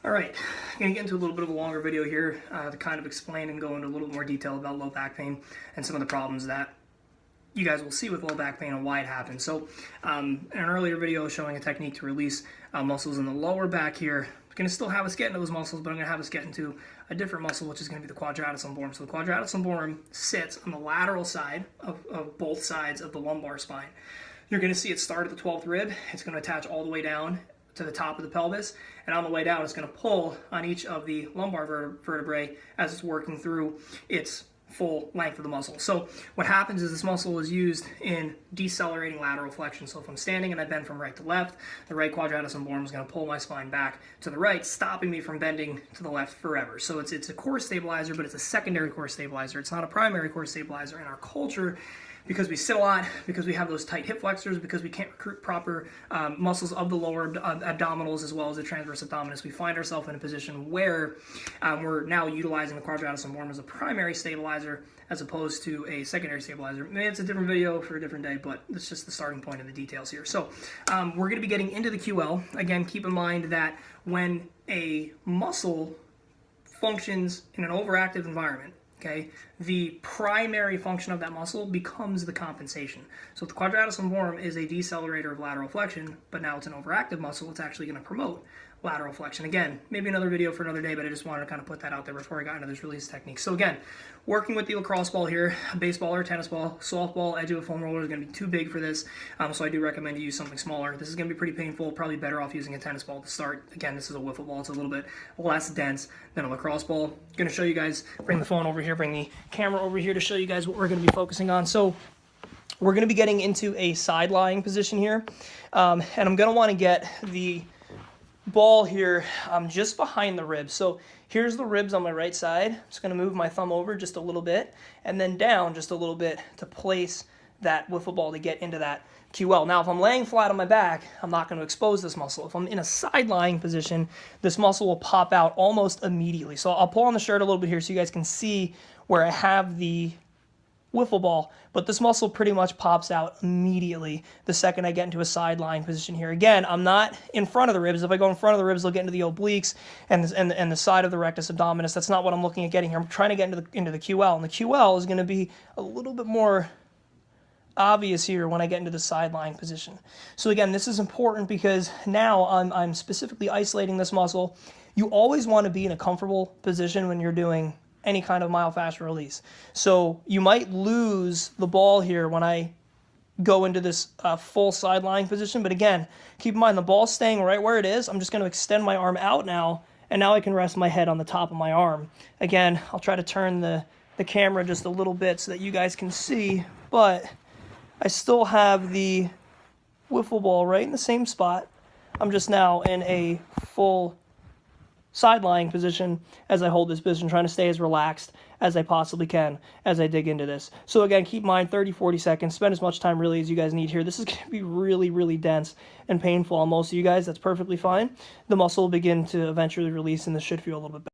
All right, I'm going to get into a little bit of a longer video here to kind of explain and go into a little more detail about low back pain and some of the problems that you guys will see with low back pain and why it happens. So in an earlier video showing a technique to release muscles in the lower back here, I'm going to still have us get into those muscles, but I'm going to have us get into a different muscle, which is going to be the quadratus lumborum. So the quadratus lumborum sits on the lateral side of both sides of the lumbar spine. You're going to see it start at the 12th rib. It's going to attach all the way down to the top of the pelvis, and on the way down it's going to pull on each of the lumbar vertebrae as it's working through its full length of the muscle. So what happens is this muscle is used in decelerating lateral flexion. So if I'm standing and I bend from right to left, the right quadratus lumborum is going to pull my spine back to the right, stopping me from bending to the left forever. So it's a core stabilizer, but it's a secondary core stabilizer. It's not a primary core stabilizer. In our culture, because we sit a lot, because we have those tight hip flexors, because we can't recruit proper muscles of the lower abdominals as well as the transverse abdominis, we find ourselves in a position where we're now utilizing the quadratus lumborum as a primary stabilizer as opposed to a secondary stabilizer. Maybe it's a different video for a different day, but it's just the starting point of the details here. So we're going to be getting into the QL. Again, keep in mind that when a muscle functions in an overactive environment, okay, the primary function of that muscle becomes the compensation. So the quadratus lumborum is a decelerator of lateral flexion, but now it's an overactive muscle. It's actually going to promote lateral flexion. Again, maybe another video for another day, but I just wanted to kind of put that out there before I got into this release technique. So again, working with the lacrosse ball here, a baseball or a tennis ball, softball, edge of a foam roller is going to be too big for this, so I do recommend you use something smaller. This is going to be pretty painful, probably better off using a tennis ball to start. Again, this is a wiffle ball. It's a little bit less dense than a lacrosse ball. I'm going to show you guys, bring the phone over here, bring the camera over here to show you guys what we're going to be focusing on. So we're going to be getting into a side lying position here, and I'm going to want to get the ball here just behind the ribs. So here's the ribs on my right side. I'm just going to move my thumb over just a little bit and then down just a little bit to place that wiffle ball to get into that QL. Now, if I'm laying flat on my back, I'm not going to expose this muscle. If I'm in a side lying position, this muscle will pop out almost immediately. So I'll pull on the shirt a little bit here so you guys can see where I have the wiffle ball, but this muscle pretty much pops out immediately the second I get into a side lying position here. Again, I'm not in front of the ribs. If I go in front of the ribs, they'll get into the obliques and the side of the rectus abdominis. That's not what I'm looking at getting here. I'm trying to get into the QL, and the QL is going to be a little bit more obvious here when I get into the side lying position. So again, this is important because now I'm specifically isolating this muscle. You always want to be in a comfortable position when you're doing any kind of myofascial release. So you might lose the ball here when I go into this full side lying position. But again, keep in mind the ball's staying right where it is. I'm just going to extend my arm out now, and now I can rest my head on the top of my arm. Again, I'll try to turn the camera just a little bit so that you guys can see, but I still have the wiffle ball right in the same spot. I'm just now in a full side lying position as I hold this position, trying to stay as relaxed as I possibly can as I dig into this. So again, keep in mind 30-40 seconds, spend as much time really as you guys need here. This is going to be really, really dense and painful on most of you guys. That's perfectly fine. The muscle will begin to eventually release, and this should feel a little bit better.